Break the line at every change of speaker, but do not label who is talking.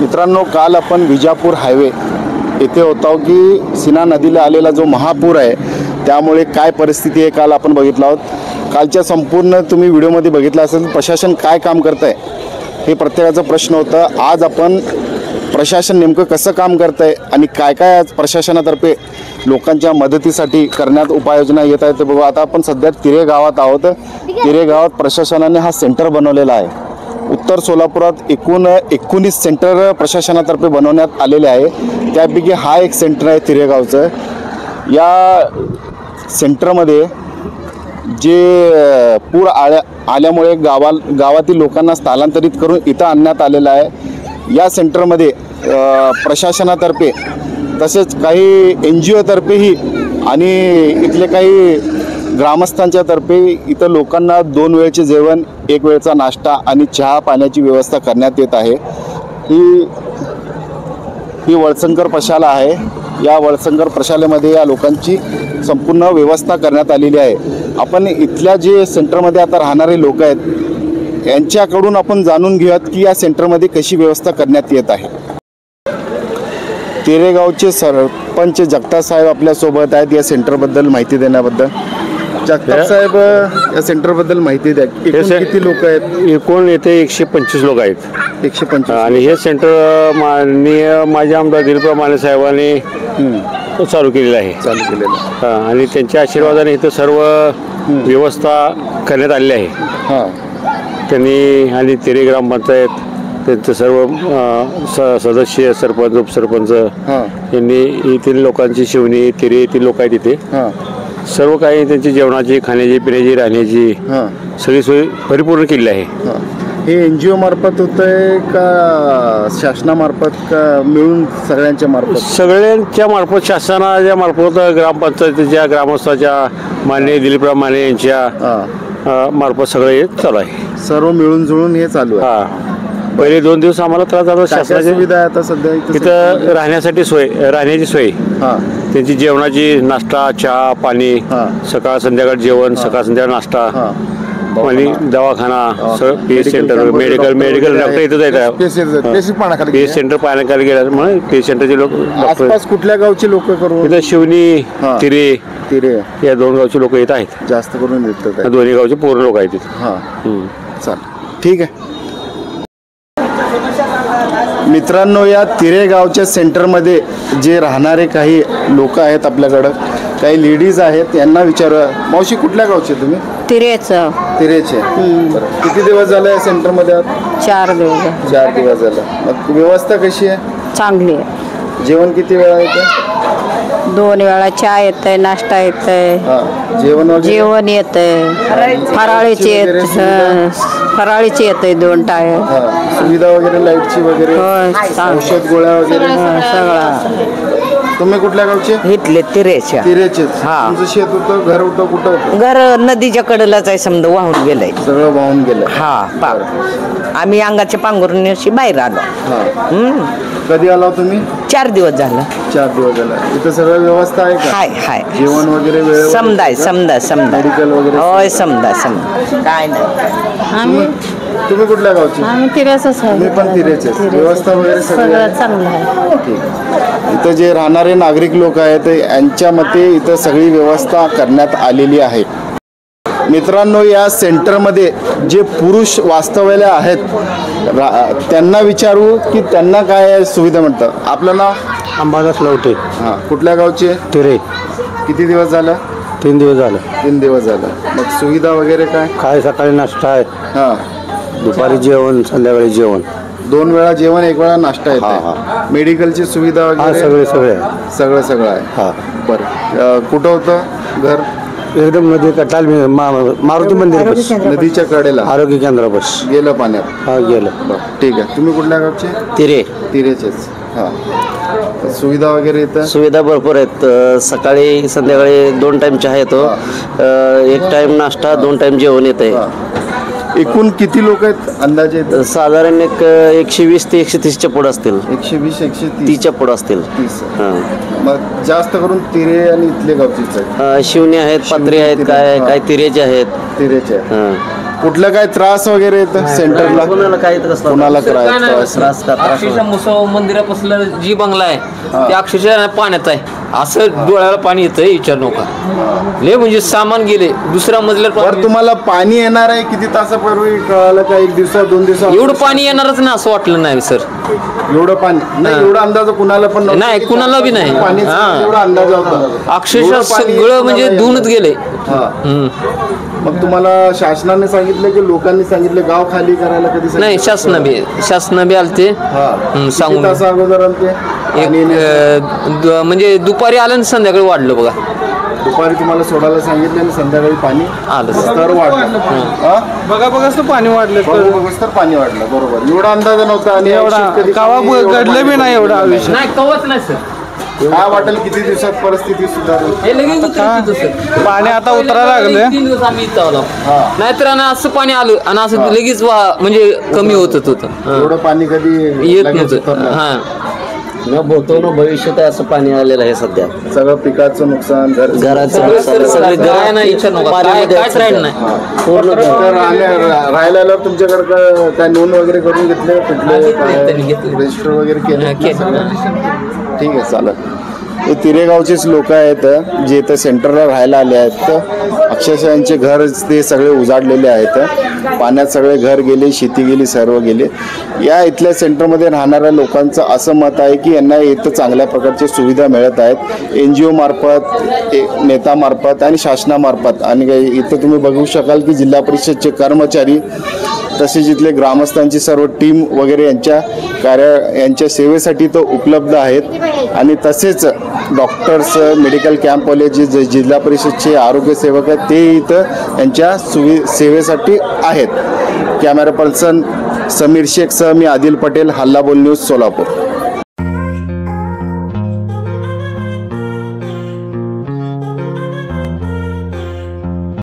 मित्रांनो, काल आपण विजापूर हायवे येथे होतो की सीना नदीला आलेला जो महापूर आहे त्यामुळे काय परिस्थिती आहे काल आपण बघितलं आहोत। कालच्या संपूर्ण तुम्ही व्हिडिओमध्ये बघितलं असेल प्रशासन काय काम करत आहे हे प्रत्येकाचा प्रश्न होता। आज आपण प्रशासन नेमकं कसं काम करत आहे आणि काय काय आज प्रशासनातर्फे लोकांच्या मदतीसाठी करण्यात उपाययोजना येत आहेत ते बघू। आता आपण सध्या तिरे गावात आहोत। तिरे गावात प्रशासनाने हा सेंटर बनवलेला आहे। उत्तर सोलापुरात एकूण 19 सेंटर प्रशासनातर्फे बनवण्यात आलेले आहे, त्यापैकी हा एक सेंटर आहे तिरेगावचं। या सेंटरमध्ये जे पूर आल्यामुळे गावातील लोकांना स्थलांतरित करून इथं आणण्यात आलेलं आहे। या सेंटरमध्ये प्रशासनातर्फे तसेच काही NGO तर्फेही आणि इथले काही ग्रामस्थांच्या तर्फे इथं लोकांना 2 वेळचे जेवण, 1 वेळचा नाश्ता आणि चहा पाण्याची व्यवस्था करण्यात येत आहे। ही वळसंकर प्रशाला आहे। या वळसंकर प्रशालेमध्ये या लोकांची संपूर्ण व्यवस्था करण्यात आलेली आहे। आपण इथल्या जे सेंटरमध्ये आता राहणारे लोक आहेत यांच्याकडून आपण जाणून घेऊयात की या सेंटरमध्ये कशी व्यवस्था करण्यात येत आहे। तिरेगावचे सरपंच जगताप साहेब आपल्यासोबत आहेत या सेंटरबद्दल माहिती देण्याबद्दल। जगताप साहेब, या सेंटरबद्दल माहिती द्या। किती लोक आहेत?
एकूण येथे 125 लोक आहेत।
125
आणि हे सेंटर माननीय माझे आमदार दिलीपराव माने साहेबांनी चालू केलेलं आहे। आणि त्यांच्या आशीर्वादाने इथं सर्व व्यवस्था करण्यात आलेली आहे। त्यांनी आणि तिरे ग्रामपंचायत त्यांचं सर्व सदस्य, सरपंच, उपसरपंच यांनी येथील लोकांची शिवणी, तिरे येथील लोक आहेत इथे सर्व काही त्यांची जेवणाची, खाण्याची, पिण्याची, राहण्याची सगळी सोय परिपूर्ण केली आहे।
हे NGO मार्फत होत आहे का शासनामार्फत का मिळून सगळ्यांच्या मार्फत?
सगळ्यांच्या मार्फत, शासनाच्या मार्फत, ग्रामपंचायतीच्या, ग्रामस्थाच्या, माननीय दिलीपराव माने यांच्या मार्फत सगळं हे चालू आहे।
सर्व मिळून जुळून हे चालू आहे।
पहिले 2 दिवस आम्हाला त्रास झाला। शासनाची
सुविधा आहे आता सध्या
तिथं राहण्यासाठी सोय, राहण्याची सोय, त्यांची जेवणाची, नाश्ता, चहा पाणी, सकाळ संध्याकाळ जेवण, सकाळ संध्याकाळ नाश्ता आणि दवाखाना, पीएच सेंटर, मेडिकल डॉक्टर इथं आहेत। पीएच सेंटर पाहण्याखाली गेल्यामुळे पीएच सेंटरचे लोक
आसपास कुठल्या गावचे लोक करून
इथं शिवणी, तिरे या 2 गावचे लोक येत आहेत।
जास्त करून येतात,
दोन्ही गावचे पूर्ण लोक आहेत तिथे।
चालेल, ठीक आहे मित्रांनो। या तिरे गावच्या सेंटरमध्ये जे राहणारे काही लोक आहेत, आपल्याकडं काही लेडीज आहेत, यांना विचारूया। मावशी, कुठल्या गावचे तुम्ही?
तिरेचे।
किती दिवस झाले सेंटरमध्ये?
4 दिवस।
4 दिवस झालं। मग व्यवस्था कशी आहे?
चांगली आहे।
जेवण किती वेळा येतं?
2 वेळा चहा येतंय, नाश्ता येतंय, जेवण येतंय, फराळीची येतंय 2 टायर,
सुविधा वगैरे, लाईटची वगैरे, औषध गोळ्या वगैरे
सगळं।
तुम्ही कुठल्या गावचे?
इथले तिरेचे।
तुमचं शेत होतं, घर होतं, कुठं होतं?
घर नदीच्या कडेलाच आहे, समजा वाहून गेलंय,
सगळं वाहून गेलं।
आम्ही अंगाच्या पांघरून अशी बाहेर आलो।
कधी आला तुम्ही?
4 दिवस झालं।
4 दिवस झालं। इथं सगळं व्यवस्था आहे का?
हाय
जेवण वगैरे वेळ?
समजा
मेडिकल वगैरे?
होय, समजा काय नाही।
तुम्ही कुठल्या गावचे?
आम्ही तिरेचंच आहे।
मी पण तिरेचे। व्यवस्था वगैरे
सगळं चांगलं आहे।
ठीक। इथं जे राहणारे नागरिक लोक आहेत यांच्या मते इथं सगळी व्यवस्था करण्यात आलेली आहे। मित्रांनो, या सेंटरमध्ये जे पुरुष वास्तव्याला आहेत त्यांना विचारू की त्यांना काय सुविधा म्हणतात। आपलं नाव?
अंबादास लवटे।
कुठल्या गावचे?
तिरे।
किती दिवस झालं?
3 दिवस झालं।
3 दिवस झालं। मग सुविधा वगैरे काय?
सकाळी नाश्ता आहे, दुपारी जेवण, संध्याकाळी जेवण,
2 वेळा जेवण, 1 वेळा नाश्ता आहे। मेडिकलची सुविधा वगैरे सगळं आहे। बरं, कुठं होतं घर?
एकदम नदी कटाल, मारुती मंदिर
नदीच्या कडेला,
आरोग्य केंद्रापास
गेलं पाण्यात?
गेलं।
ठीक आहे। तुम्ही कुठल्या गावचे? तिरेचेच। सुविधा वगैरे येतं?
सुविधा भरपूर आहेत। सकाळी संध्याकाळी 2 टाइम चहा येतो, 1 टाइम नाश्ता, 2 टाइम जेवण येते।
एकूण किती लोक आहेत अंदाजे?
साधारण 120 ते 130च्या पुढे असतील।
120-130च्या
पुढे असतील।
मग जास्त करून तिरे आणि इथले गावचीच आहेत?
शिवणी आहेत, पात्रे आहेत, काय तिरेचे आहेत।
कुठलं काय त्रास वगैरे येतं सेंटरला?
कोणाला काही त्रास नाही.
कोणाला
सर, काय नाही.
त्रास
अक्षरशः मुसळ मंदिरापासून जी बंगला आहे ते अक्षरशः पाण्यात आहे. असं डोळ्याला पाणी येतंय, विचार नका. लय म्हणजे सामान गेले दुसऱ्या मजल्यावर
वर तुम्हाला पाणी येणार आहे किती तासापूर्वी कळालं का? 1 दिवसा 2 दिवसा
एवढं पाणी येणारच ना असं वाटलं नाही सर.
एवढं पाणी नाही, एवढा अंदाज कुणाला पण नव्हता
नाही,
की
कुणाला बी नाही.
पाणी
हां.
एवढा अंदाज होता
अक्षरशः
एवढं पाणी
सगळं म्हणजे
कुणाला
धुवूनच
येतं?
गेले.
हां. मग तुम्हाला शासनाने सांगितलं की लोकांनी सांगितलं गाव खाली करायला कधी सांगितलं?
नाही, शासना बी आलते.
किती
सांगून
तासा अगोदर आलते?
म्हणजे दुपारी आलं आणि संध्याकाळी वाढलं बघा.
दुपारी तुम्हाला सोडायला सांगितलं आणि संध्याकाळी पाणी
आलं.
स्तर वाढलं.
बघाच तर पाणी वाढलं
बघूच तर पाणी वाढलं. बरोबर, एवढा अंदाज नव्हता आणि कधी
कावा
एवढं
घडलं बी नाही एवढा आयुष्य.
नाही, कवच नाही सर.
काय वाटेल किती दिवसात परिस्थिती सुधारेल?
हे लगेच उतरत होतं, सर.
पाणी आता उतरायला लागलं.
3 दिवस आम्ही इथं आलो. नाहीतर आणि असं पाणी आलं आणि असं लगेच म्हणजे कमी होत होतं.
एवढं पाणी कधी
येत
लगेच
नव्हतं.
उतरलं?
हा,
न भूतो न भविष्यात असं पाणी आलेलं आहे सध्या.
सगळं पिकाचं नुकसान,
घराचं
सगळे काय नाही, विचार नका. कायच राहिलं नाही.
पूर्ण
तर राहायला आल्यावर तुमच्याकडे काय नोंद वगैरे करून घेतले?
त्यांनी घेतले.
कुठले रजिस्टर वगैरे केले?
केलं.
ठीक आहे, चालेल. हे तिरेगावचेच लोक आहेत जे इथं सेंटरला राहायला आले आहेत. तर अक्षरशः यांचे घर ते सगळे उजाडलेले आहेत. पाण्यात सगळे घर गेले, शेती गेली, सर्व गेले. या इथल्या सेंटरमध्ये राहणाऱ्या लोकांचं असं मत आहे की यांना इथं चांगल्या प्रकारच्या सुविधा मिळत आहेत. NGO मार्फत, नेतामार्फत आणि शासनामार्फत. आणि इथं तुम्ही बघू शकाल की जिल्हा परिषदचे कर्मचारी तसेच इथले ग्रामस्थांची सर्व टीम वगैरे यांच्या सेवेसाठी तो उपलब्ध आहेत. आणि तसेच डॉक्टर्स, मेडिकल कॅम्पवाले जे जिल्हा परिषदचे आरोग्य सेवक आहेत ते इथं यांच्या सेवेसाठी आहेत. कॅमेरा पर्सन समीर शेखसह मी आदिल पटेल, हल्ला बोल न्यूज, सोलापूर.